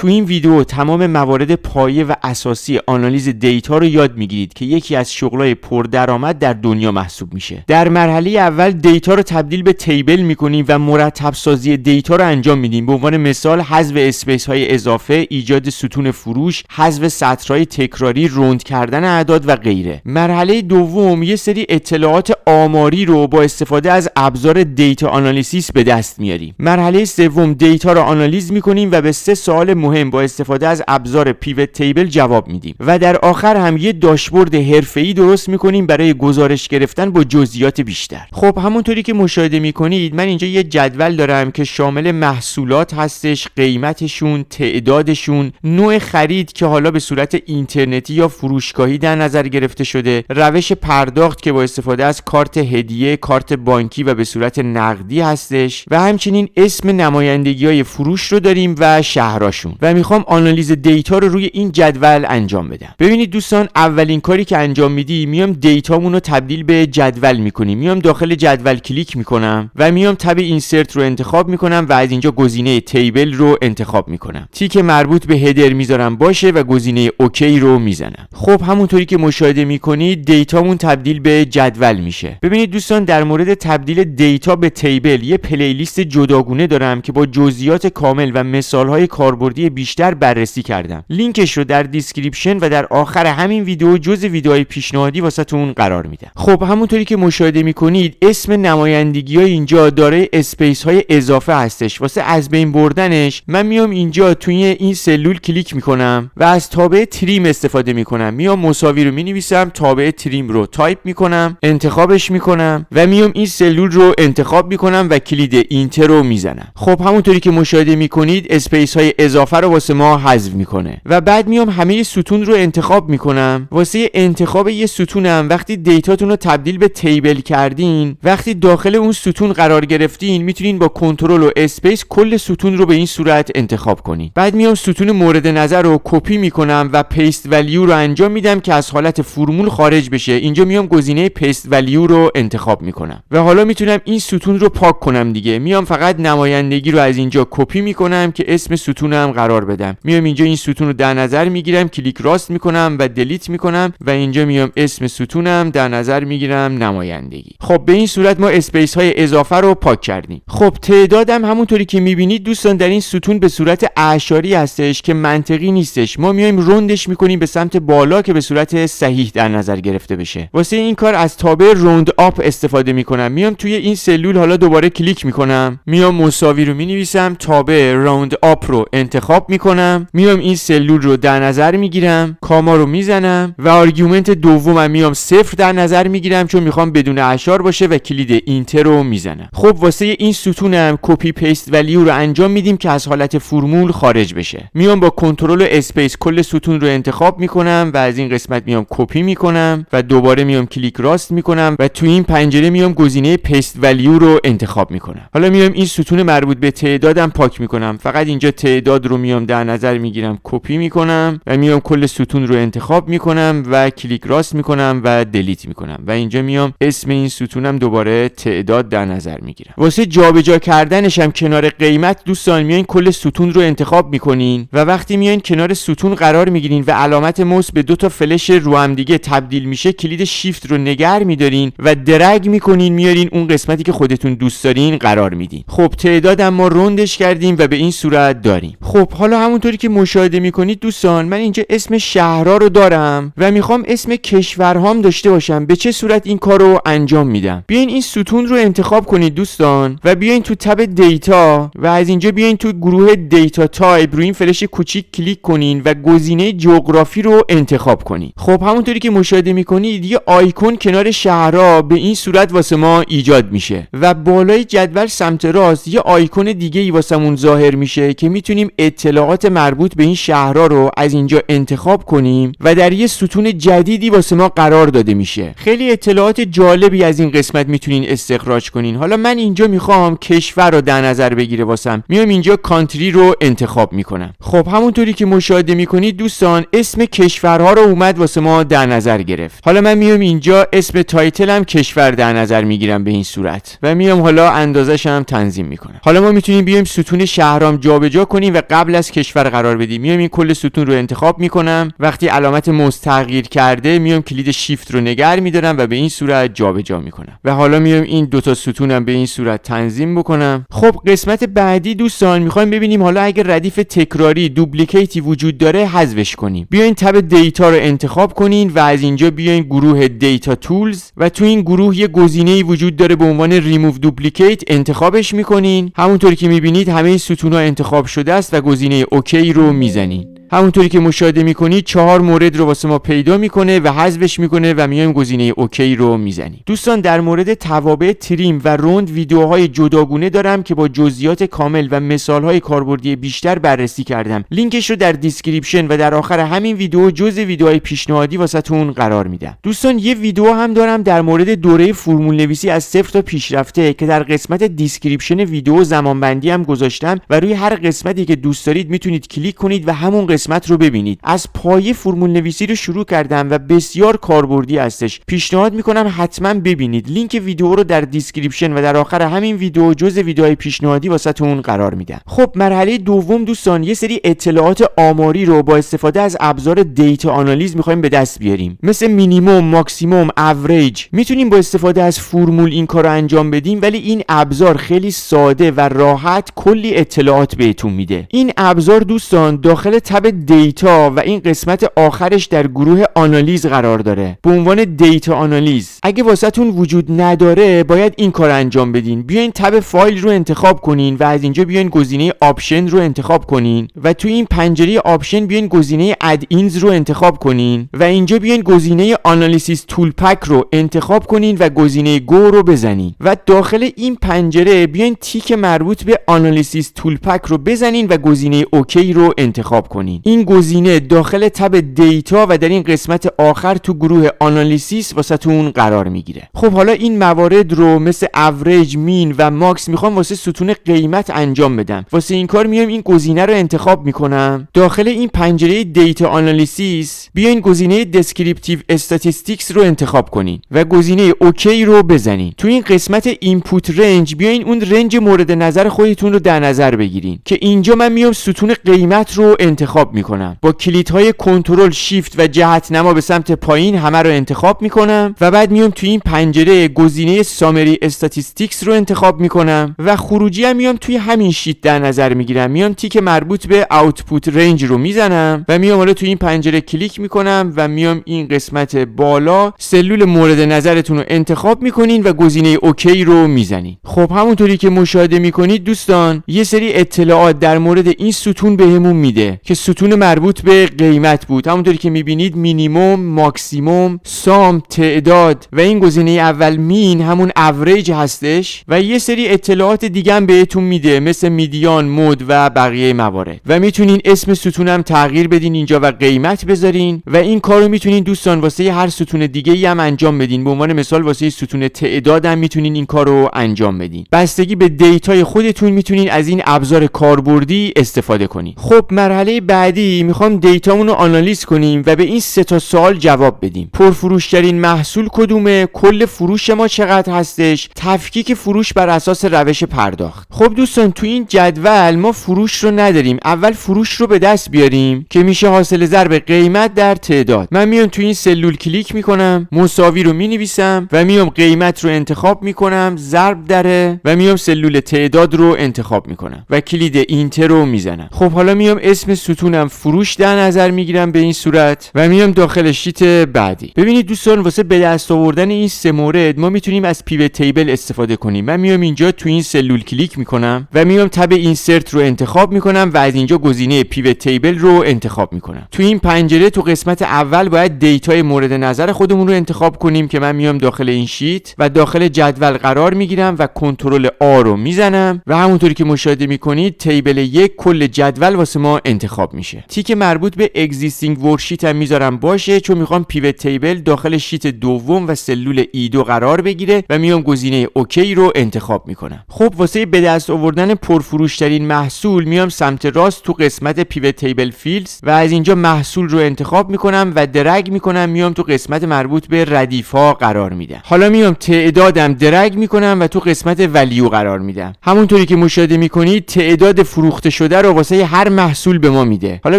تو این ویدیو تمام موارد پایه و اساسی آنالیز دیتا رو یاد میگیرید که یکی از شغلای پردرآمد در دنیا محسوب میشه. در مرحله اول دیتا رو تبدیل به تیبل میکنیم و مرتب سازی دیتا رو انجام میدیم. به عنوان مثال حذف اسپیس های اضافه، ایجاد ستون فروش، حذف سطرهای تکراری، روند کردن اعداد و غیره. مرحله دوم یه سری اطلاعات آماری رو با استفاده از ابزار دیتا آنالیسیس به دست میاریم. مرحله سوم دیتا رو آنالیز میکنیم و به 3 سوال مهم با استفاده از ابزار پیوت تیبل جواب میدیم و در آخر هم یه داشبورد حرفه‌ای درست میکنیم برای گزارش گرفتن با جزئیات بیشتر. خب همونطوری که مشاهده میکنید من اینجا یه جدول دارم که شامل محصولات هستش، قیمتشون، تعدادشون، نوع خرید که حالا به صورت اینترنتی یا فروشگاهی در نظر گرفته شده، روش پرداخت که با استفاده از کارت هدیه، کارت بانکی و به صورت نقدی هستش و همچنین اسم نمایندگی‌های فروش رو داریم و شهراشون و میخوام آنالیز دیتا رو روی این جدول انجام بدم. ببینید دوستان، اولین کاری که انجام میدی میام دیتامون رو تبدیل به جدول میکنیم. میام داخل جدول کلیک میکنم و میام تب اینسرت رو انتخاب میکنم و از اینجا گزینه تیبل رو انتخاب میکنم. تیک مربوط به هدر میذارم باشه و گزینه اوکی رو میزنم. خب همونطوری که مشاهده میکنید دیتامون تبدیل به جدول میشه. ببینید دوستان، در مورد تبدیل دیتا به تیبل یه پلیلیست جداگونه دارم که با جزئیات کامل و مثالهای کاربردی بیشتر بررسی کردم. لینکش رو در دیسکریپشن و در آخر همین ویدیو جزء ویدیوهای پیشنهادی واسهتون قرار میدم. خب همونطوری که مشاهده میکنید اسم نمایندگی‌ها اینجا دارای اسپیس های اضافه هستش. واسه از بین بردنش من میام اینجا توی این سلول کلیک میکنم و از تابع تریم استفاده میکنم. میام مساوی رو مینویسم، تابع تریم رو تایپ میکنم، انتخابش میکنم و میام این سلول رو انتخاب میکنم و کلید اینتر رو میزنم. خب همونطوری که مشاهده میکنید اسپیس های اضافه رو واسه ما حذف میکنه و بعد میام همه ستون رو انتخاب میکنم. واسه انتخاب یه ستونم وقتی دیتاتون رو تبدیل به تیبل کردین، وقتی داخل اون ستون قرار گرفتین میتونین با کنترل و اسپیس کل ستون رو به این صورت انتخاب کنین. بعد میام ستون مورد نظر رو کپی میکنم و پیست ولیو رو انجام میدم که از حالت فرمول خارج بشه. اینجا میام گزینه پیست ولیو رو انتخاب میکنم و حالا میتونم این ستون رو پاک کنم دیگه. میام فقط نمایندگی رو از اینجا کپی میکنم که اسم ستونم قرار بدم. میام اینجا این ستون رو در نظر میگیرم، کلیک راست میکنم و دلیت میکنم و اینجا میام اسم ستونم در نظر میگیرم، نمایندگی. خب به این صورت ما اسپیس های اضافه رو پاک کردیم. خب تعدادم همونطوری که میبینید دوستان در این ستون به صورت اعشاری هستش که منطقی نیستش. ما میایم روندش میکنیم به سمت بالا که به صورت صحیح در نظر گرفته بشه. واسه این کار از تابع روند آپ استفاده میکنم. میام توی این سلول حالا دوباره کلیک میکنم، میام مساوی رو مینویسم، تابع راوند آپ رو انتخاب میکنم، میام این سلول رو در نظر میگیرم، کاما رو میزنم و آرگومنت دومم میام 0 در نظر میگیرم چون میخوام بدون اعشار باشه و کلید اینتر رو میزنم. خب واسه این ستونم کپی پیست ولیو رو انجام میدیم که از حالت فرمول خارج بشه. میام با کنترل و اسپیس کل ستون رو انتخاب میکنم و از این قسمت میام کپی میکنم و دوباره میام کلیک راست میکنم و تو این پنجره میام گزینه پیست ولیو رو انتخاب میکنم. حالا میام این ستون مربوط به تعدادم پاک میکنم. فقط اینجا تعداد رو میام در نظر میگیرم، کپی میکنم و میام کل ستون رو انتخاب میکنم و کلیک راست میکنم و دلیت میکنم و اینجا میام اسم این ستونم دوباره تعداد در نظر میگیرم. واسه جابجا کردنش هم کنار قیمت دوستان میایین کل ستون رو انتخاب میکنین و وقتی میایین کنار ستون قرار میگیرین و علامت موس به 2 تا فلش رو هم دیگه تبدیل میشه، کلید شیفت رو نگه میدارین و درگ میکنین میارین اون قسمتی که خودتون دوست دارین قرار میدین. خب تعداد ما روندش کردیم و به این صورت داریم. خب حالا همونطوری که مشاهده میکنید دوستان من اینجا اسم شهرها رو دارم و میخوام اسم کشورهام داشته باشم. به چه صورت این کار رو انجام میدم؟ بیاین این ستون رو انتخاب کنید دوستان و بیاین تو تب دیتا و از اینجا بیاین تو گروه دیتا تایپ روی این فلش کوچیک کلیک کنین و گزینه جغرافی رو انتخاب کنین. خب همونطوری که مشاهده میکنید یه آیکون کنار شهرها به این صورت واسه ما ایجاد میشه و بالای جدول سمت راست یه آیکون دیگه ای واسمون ظاهر میشه که میتونیم اطلاعات مربوط به این شهرها رو از اینجا انتخاب کنیم و در یه ستون جدیدی واسه ما قرار داده میشه. خیلی اطلاعات جالبی از این قسمت میتونین استخراج کنین. حالا من اینجا میخوام کشور رو در نظر بگیره واسم. میام اینجا کانتری رو انتخاب میکنم. خب همونطوری که مشاهده میکنید دوستان اسم کشورها رو اومد واسه ما در نظر گرفت. حالا من میام اینجا اسم تایتلم کشور در نظر میگیرم به این صورت و میام حالا اندازه‌ش هم تنظیم میکنم. حالا ما میتونیم بیایم ستون شهرام جابجا کنیم و قبل قبل از کشور قرار بدیم. میام این کل ستون رو انتخاب میکنم. وقتی علامت موس تغییر کرده میام کلید شیفت رو نگه میدارم و به این صورت جابجا میکنم و حالا میام این دوتا ستونم به این صورت تنظیم بکنم. خب قسمت بعدی دوستان میخوایم ببینیم حالا اگه ردیف تکراری دوپلیکیتی وجود داره حذفش کنیم. بیاین تب دیتا رو انتخاب کنین و از اینجا بیاین گروه دیتا تولز و تو این گروه یه گزینه‌ای وجود داره به عنوان ریموو دوپلیکیت، انتخابش میکنین. همونطوری که میبینید همه این ستون‌ها انتخاب شده است و گزینه اوکی رو میزنین. همونطوری که مشاهده میکنید 4 مورد رو واسه ما پیدا میکنه و حذفش میکنه و میایم گزینه اوکی رو میزنیم. دوستان در مورد توابع تریم و روند ویدیوهای جداگونه دارم که با جزئیات کامل و مثالهای کاربردی بیشتر بررسی کردم. لینکش رو در دیسکریپشن و در آخر همین ویدیو جزء ویدیوهای پیشنهادی واسهتون قرار میدم. دوستان یه ویدیو هم دارم در مورد دوره فرمول نویسی از صفر تا پیشرفته که در قسمت دیسکریپشن ویدیو زمانبندی هم گذاشتم و روی هر قسمتی که دوست دارید میتونید کلیک کنید و همون قسمت رو ببینید. از پایه فرمول نویسی رو شروع کردم و بسیار کاربردی هستش. پیشنهاد میکنم حتما ببینید. لینک ویدیو رو در دیسکریپشن و در آخر همین ویدیو جزء ویدیوهای پیشنهادی واسهتون قرار میدم. خب مرحله دوم دوستان یه سری اطلاعات آماری رو با استفاده از ابزار دیتا آنالیز میخوایم به دست بیاریم. مثل مینیمم، ماکسیمم، اوریج. میتونیم با استفاده از فرمول این کارو انجام بدیم ولی این ابزار خیلی ساده و راحت کلی اطلاعات بهتون میده. این ابزار دوستان داخل تب دیتا و این قسمت آخرش در گروه آنالیز قرار داره به عنوان دیتا آنالیز. اگه واسهتون وجود نداره باید این کار انجام بدین. بیاین تب فایل رو انتخاب کنین و از اینجا بیاین گزینه آپشن رو انتخاب کنین و تو این پنجره آپشن بیاین گزینه اد اینز رو انتخاب کنین و اینجا بیاین گزینه آنالیسیس تول پک رو انتخاب کنین و گزینه گو رو بزنین و داخل این پنجره بیاین تیک مربوط به آنالیسیس تول پک رو بزنین و گزینه اوکی رو انتخاب کنین. این گزینه داخل تب دیتا و در این قسمت آخر تو گروه آنالیسیس واسهتون قرار میگیره. خب حالا این موارد رو مثل اوریج، مین و ماکس میخوام واسه ستون قیمت انجام بدم. واسه این کار میام این گزینه رو انتخاب میکنم. داخل این پنجره دیتا آنالیسیس بیاین گزینه دسکریپتیو استاتستیکس رو انتخاب کنین و گزینه اوکی رو بزنین. تو این قسمت اینپوت رنج بیاین اون رنج مورد نظر خودتون رو در نظر بگیرین که اینجا من میام ستون قیمت رو انتخاب میکنم. با کلیدهای کنترل شیفت و جهت نما به سمت پایین همه رو انتخاب میکنم و بعد میام توی این پنجره گزینه سامری استاتستیکس رو انتخاب میکنم و خروجی هم میام توی همین شیت در نظر میگیرم. میام تیک مربوط به آوتپوت رنج رو میزنم و میام حالا توی این پنجره کلیک میکنم و میام این قسمت بالا سلول مورد نظرتون رو انتخاب میکنین و گزینه اوکی رو میزنین. خب همونطوری که مشاهده میکنید دوستان یه سری اطلاعات در مورد این ستون بهمون میده که ستون مربوط به قیمت بود. همونطوری که میبینید مینیمم، ماکسیمم، سام، تعداد و این گزینه اول مین همون اوریج هستش و یه سری اطلاعات دیگه هم بهتون میده مثل میدیان، مود و بقیه موارد و میتونین اسم ستونم تغییر بدین اینجا و قیمت بذارین و این کارو میتونین دوستان واسه هر ستون دیگه ای هم انجام بدین. به عنوان مثال واسه ستون تعداد هم میتونین این کارو انجام بدین. بستگی به دیتای خودتون میتونین از این ابزار کاربردی استفاده کنین. خب مرحله بعدی میخوام دیتامون رو آنالیز کنیم و به این 3 تا سوال جواب بدیم. پرفروشترین محصول کدومه؟ کل فروش ما چقدر هستش؟ تفکیک فروش بر اساس روش پرداخت. خب دوستان تو این جدول ما فروش رو نداریم. اول فروش رو به دست بیاریم که میشه حاصل ضرب قیمت در تعداد. من میام تو این سلول کلیک میکنم، مساوی رو مینویسم و میام قیمت رو انتخاب میکنم، ضرب دره و میام سلول تعداد رو انتخاب میکنم و کلید اینتر رو میزنم. خب حالا میام اسم ستونم فروش در نظر میگیرم به این صورت و میام داخل شیت بعدی. ببینید دوستان واسه به دست آوردن این 3 مورد ما میتونیم از پیوت تیبل استفاده کنیم. من میام اینجا تو این سلول کلیک میکنم و میام تب اینسرت رو انتخاب میکنم و از اینجا گزینه پیوت تیبل رو انتخاب میکنم. تو این پنجره تو قسمت اول باید دیتای مورد نظر خودمون رو انتخاب کنیم که من میام داخل این شیت و داخل جدول قرار میگیرم و کنترل آ رو میزنم و همونطوری که مشاهده میکنید تیبل 1 کل جدول واسه ما انتخاب میشه. میشه. تیک مربوط به existing worksheet هم میذارم باشه، چون میخوام پیوت تیبل داخل شیت دوم و سلول E2 قرار بگیره و میام گزینه اوکی رو انتخاب میکنم. خب واسه به دست آوردن پرفروش ترین محصول میام سمت راست تو قسمت پیوت تیبل فیلدز و از اینجا محصول رو انتخاب میکنم و درگ میکنم، میام تو قسمت مربوط به ردیف ها قرار میدم. حالا میام تعدادم درگ میکنم و تو قسمت ولیو قرار میدم. همونطوری که مشاهده میکنید تعداد فروخته شده رو واسه هر محصول به ما میده. حالا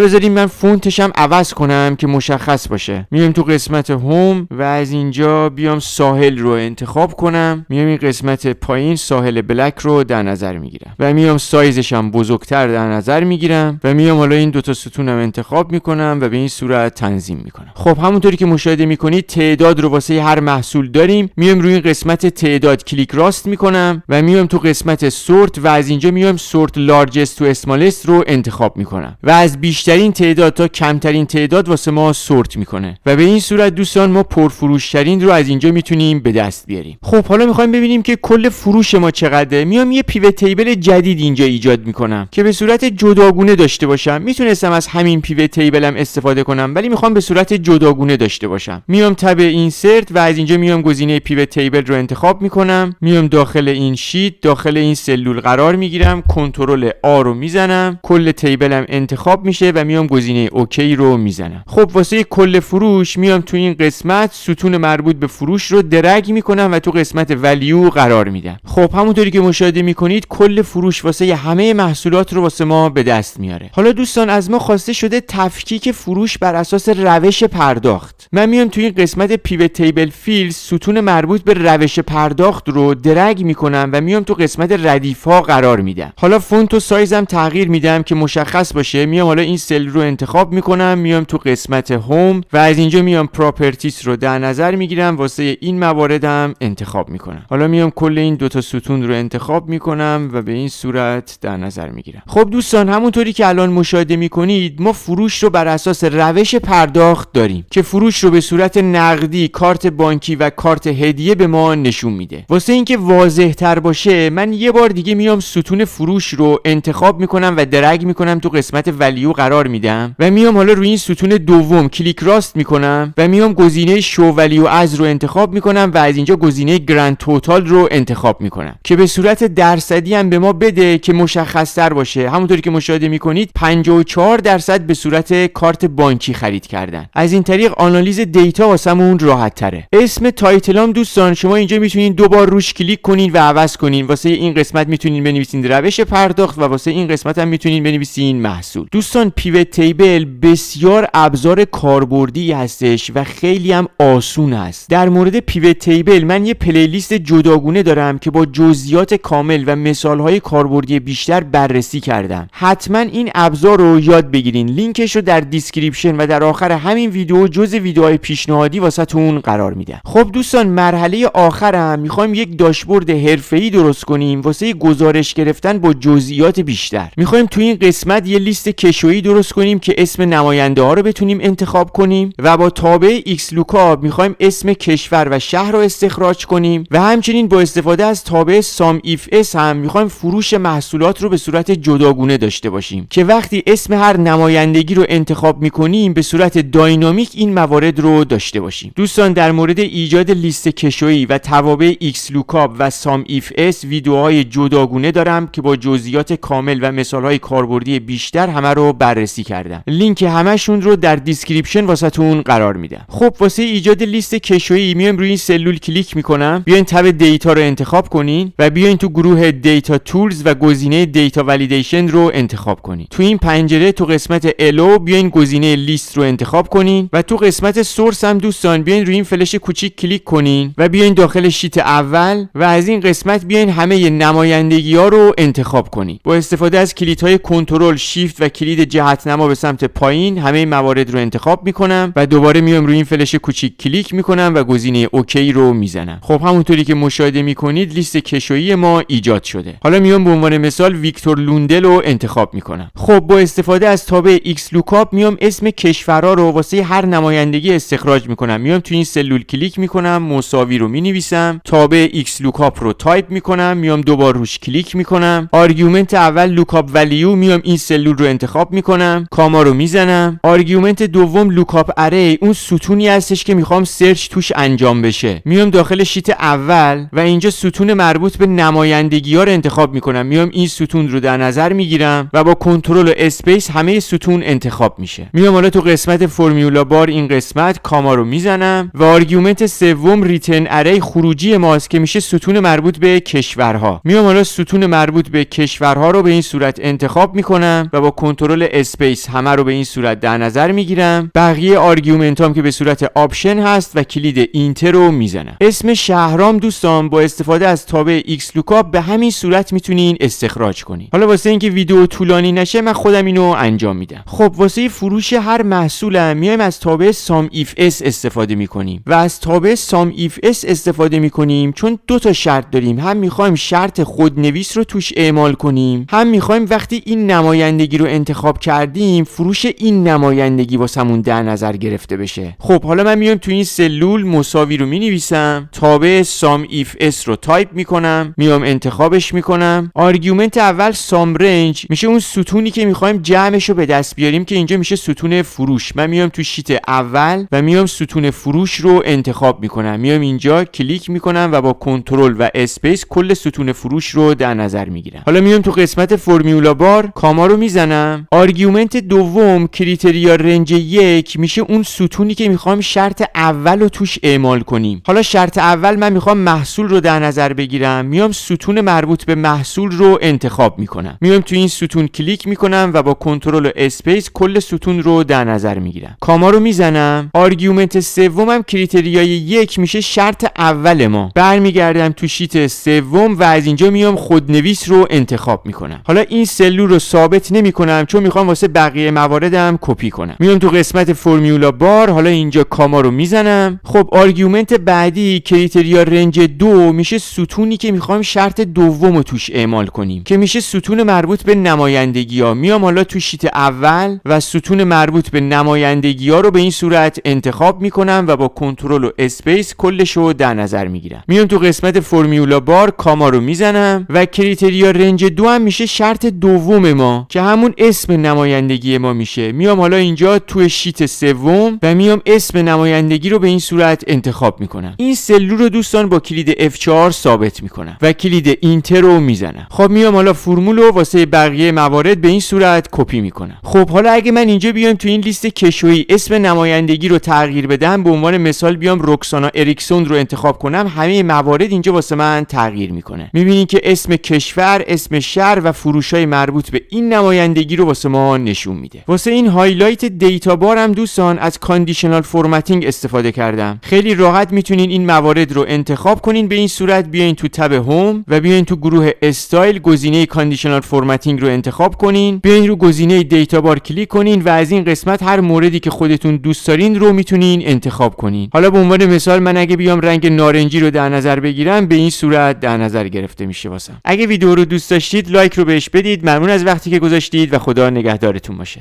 بذاریم من فونتش هم عوض کنم که مشخص باشه. میام تو قسمت هوم و از اینجا بیام ساحل رو انتخاب کنم، میام این قسمت پایین ساحل بلک رو در نظر میگیرم و میام سایزش هم بزرگتر در نظر میگیرم و میام حالا این دوتا ستونم انتخاب میکنم و به این صورت تنظیم میکنم. خب همونطوری که مشاهده میکنید تعداد رو واسه هر محصول داریم. میام روی این قسمت تعداد کلیک راست میکنم و میام تو قسمت سورت و از اینجا میام سورت لارجست تو اسمالست رو انتخاب میکنم و از بیشترین تعداد تا کمترین تعداد واسه ما سورت میکنه و به این صورت دوستان ما پرفروش ترین رو از اینجا میتونیم به دست بیاریم. خب حالا میخوایم ببینیم که کل فروش ما چقدره. میام یه پیوت تیبل جدید اینجا ایجاد میکنم که به صورت جداگونه داشته باشم. میتونستم از همین پیوت تیبلم استفاده کنم ولی میخوام به صورت جداگونه داشته باشم. میام تب اینسرت و از اینجا میام گزینه پیوت تیبل رو انتخاب میکنم، میام داخل این شیت داخل این سلول قرار میگیرم، کنترل آ رو میزنم، کل تیبلم انتخاب میشه و میام گزینه اوکی رو میزنم. خب واسه کل فروش میام تو این قسمت ستون مربوط به فروش رو درگ میکنم و تو قسمت ولیو قرار میدم. خب همونطوری که مشاهده میکنید کل فروش واسه همه محصولات رو واسه ما به دست میاره. حالا دوستان از ما خواسته شده تفکیک فروش بر اساس روش پرداخت. من میام تو این قسمت پیوت تیبل فیلد ستون مربوط به روش پرداخت رو درگ میکنم و میام تو قسمت ردیف ها قرار میدم. حالا فونت و سایزم تغییر میدم که مشخص باشه. میام حالا این سل رو انتخاب میکنم، میام تو قسمت هوم و از اینجا میام پراپرتیز رو در نظر میگیرم، واسه این مواردم انتخاب میکنم. حالا میام کل این دوتا ستون رو انتخاب میکنم و به این صورت در نظر میگیرم. خب دوستان همونطوری که الان مشاهده میکنید ما فروش رو بر اساس روش پرداخت داریم که فروش رو به صورت نقدی، کارت بانکی و کارت هدیه به ما نشون میده. واسه اینکه واضح تر باشه من یه بار دیگه میام ستون فروش رو انتخاب میکنم و درگ میکنم تو قسمت ولیو قرار میدم و میام حالا روی این ستون دوم کلیک راست میکنم و میام گزینه شو ولیو از رو انتخاب میکنم و از اینجا گزینه گرند توتال رو انتخاب میکنم که به صورت درصدی هم به ما بده که مشخص تر باشه. همونطوری که مشاهده میکنید 54% به صورت کارت بانکی خرید کردن. از این طریق آنالیز دیتا واسمون راحت تره. اسم تایتلام دوستان شما اینجا میتونین دوبار روش کلیک کنین و عوض کنین. واسه این قسمت میتونین بنویسین روش پرداخت و واسه این قسمت هم میتونین بنویسین محصول. دوستان پیوت تیبل بسیار ابزار کاربردی هستش و خیلی هم آسون است. در مورد پیوت تیبل من یه پلیلیست جداگونه دارم که با جزئیات کامل و مثالهای کاربردی بیشتر بررسی کردم. حتما این ابزار رو یاد بگیرین. لینکش رو در دیسکریپشن و در آخر همین ویدیو جزء ویدیوهای پیشنهادی واسهتون قرار میدم. خب دوستان مرحله آخرم میخوایم یک داشبورد حرفه‌ای درست کنیم واسه گزارش گرفتن با جزئیات بیشتر. میخوایم تو این قسمت یه لیست کشویی درست کنیم که اسم نماینده ها رو بتونیم انتخاب کنیم و با تابع ایکس لوکاپ میخوایم اسم کشور و شهر رو استخراج کنیم و همچنین با استفاده از تابع سام ایف اس هم میخوایم فروش محصولات رو به صورت جداگونه داشته باشیم که وقتی اسم هر نمایندگی رو انتخاب میکنیم به صورت داینامیک این موارد رو داشته باشیم. دوستان در مورد ایجاد لیست کشویی و توابع ایکس لوکاپ و سام ایف اس ویدیوهای جداگونه دارم که با جزئیات کامل و مثالهای کاربردی بیشتر همه رو بررسی کردم. لینک همشون رو در دیسکریپشن واسهتون قرار میدم. خب واسه ایجاد لیست کشویی میام روی این سلول کلیک میکنم، بیاین تب دیتا رو انتخاب کنین و بیاین تو گروه دیتا تولز و گزینه دیتا والیدیشن رو انتخاب کنین. تو این پنجره تو قسمت الو بیاین گزینه لیست رو انتخاب کنین و تو قسمت سورس هم دوستان بیاین روی این فلش کوچیک کلیک کنین و بیاین داخل شیت اول و از این قسمت بیاین همه نمایندگی‌ها رو انتخاب کنین. با استفاده از کلیدهای کنترل شیفت و کلید جهت‌نما به سمت پایین همه موارد رو انتخاب میکنم و دوباره میام روی این فلش کوچیک کلیک میکنم و گزینه اوکی رو میزنم. خب همونطوری که مشاهده میکنید لیست کشویی ما ایجاد شده. حالا میام به عنوان مثال ویکتور لوندل رو انتخاب میکنم. خب با استفاده از تابع ایکس لوکاپ میام اسم کشورها رو واسه هر نمایندگی استخراج میکنم. میام تو این سلول کلیک میکنم، مساوی رو مینویسم، تابع ایکس لوکاپ رو تایپ میکنم، میام دوبار روش کلیک میکنم، آرگومنت اول لوکاپ ولیو، میام این سلول رو انتخاب میکنم، کاما رو میزنم. آرگومنت دوم لوکاپ اری، اون ستونی هستش که میخوام سرچ توش انجام بشه. میام داخل شیت اول و اینجا ستون مربوط به نمایندگی ها رو انتخاب میکنم. میام این ستون رو در نظر میگیرم و با کنترل و اسپیس همه ستون انتخاب میشه. میام حالا تو قسمت فرمولا بار این قسمت کاما رو میزنم و آرگومنت سوم ریتن اری خروجی ماست که میشه ستون مربوط به کشورها. میام حالا ستون مربوط به کشورها رو به این صورت انتخاب میکنم و با کنترل اسپیس همه رو به این صورت در نظر میگیرم. بقیه آرگومنت هم که به صورت آپشن هست و کلید اینتر رو میزنم. اسم شهرام دوستان با استفاده از تابع ایکس لوکاپ به همین صورت میتونین استخراج کنین. حالا واسه اینکه ویدیو طولانی نشه من خودم اینو انجام میدم. خب واسه فروش هر محصولم میایم از تابع سام ایف اس استفاده میکنیم و از تابع سام ایف اس استفاده میکنیم چون دو تا شرط داریم. هم میخوایم شرط خودنویس رو توش اعمال کنیم، هم میخوایم وقتی این نمایندگی رو انتخاب کردیم فروش این نمایندگی واسمون در نظر گرفته بشه. خب حالا من میام تو این سلول مساوی رو مینویسم، تابع سام ایف اس رو تایپ میکنم، میام انتخابش میکنم. آرگومنت اول سام رنج میشه اون ستونی که میخوایم جمعش رو به دست بیاریم که اینجا میشه ستون فروش. من میام تو شیت اول و میام ستون فروش رو انتخاب میکنم. میام اینجا کلیک میکنم و با کنترل و اسپیس کل ستون فروش رو در نظر میگیرم. حالا میام تو قسمت فرمولا بار کاما رو میزنم. آرگومنت دوم کریتریا رنج 1 میشه اون ستونی که میخوام شرط اول رو توش اعمال کنیم. حالا شرط اول من میخوام محصول رو در نظر بگیرم. میام ستون مربوط به محصول رو انتخاب میکنم. میام تو این ستون کلیک میکنم و با کنترل و اسپیس کل ستون رو در نظر میگیرم. کاما رو میزنم. آرگومنت سومم کریتریای 1 میشه شرط اول ما. برمیگردم تو شیت سوم و از اینجا میام خودنویس رو انتخاب میکنم. حالا این سلول رو ثابت نمیکنم چون میخوام واسه بقیه مواردم کپی کنم. میام تو قسمت فرمولا بار، حالا اینجا کاما رو میزنم. خب آرگومنت بعدی کریتریا رنج 2 میشه ستونی که میخوایم شرط دوم رو توش اعمال کنیم که میشه ستون مربوط به نمایندگی ها. میام حالا تو شیت اول و ستون مربوط به نمایندگی ها رو به این صورت انتخاب میکنم و با کنترل و اسپیس کلش رو در نظر میگیرم. میام تو قسمت فرمولا بار کاما رو میزنم و کریتریا رنج 2 هم میشه شرط دوم ما که همون اسم نمایندگی ما میشه. میام حالا اینجا تو شیت سوم و میام اسم نمایندگی رو به این صورت انتخاب میکنم. این سلول رو دوستان با کلید F4 ثابت میکنم و کلید اینتر رو میزنم. خب میام حالا فرمول رو واسه بقیه موارد به این صورت کپی میکنم. خب حالا اگه من اینجا بیام تو این لیست کشویی اسم نمایندگی رو تغییر بدم، به عنوان مثال بیام رکسانا اریکسون رو انتخاب کنم، همه موارد اینجا واسه من تغییر میکنه. میبینید که اسم کشور، اسم شهر و فروشای مربوط به این نمایندگی رو واسه ما نشون میده. واسه این هایلایت دیتا بار هم دوستان از کاندیشنال فرمتینگ استفاده کردم. خیلی راحت میتونین این موارد رو انتخاب کنین. به این صورت بیاین تو تب هوم و بیاین تو گروه استایل گزینه کاندیشنال فرمتینگ رو انتخاب کنین. بیاین رو گزینه دیتا بار کلیک کنین و از این قسمت هر موردی که خودتون دوست دارین رو میتونین انتخاب کنین. حالا به عنوان مثال من اگه بیام رنگ نارنجی رو در نظر بگیرم، به این صورت در نظر گرفته میشه واسم. اگه ویدیو رو دوست داشتید لایک رو بهش بدید. ممنون از وقتی که گذاشتید و خدا نگهدارتون باشه.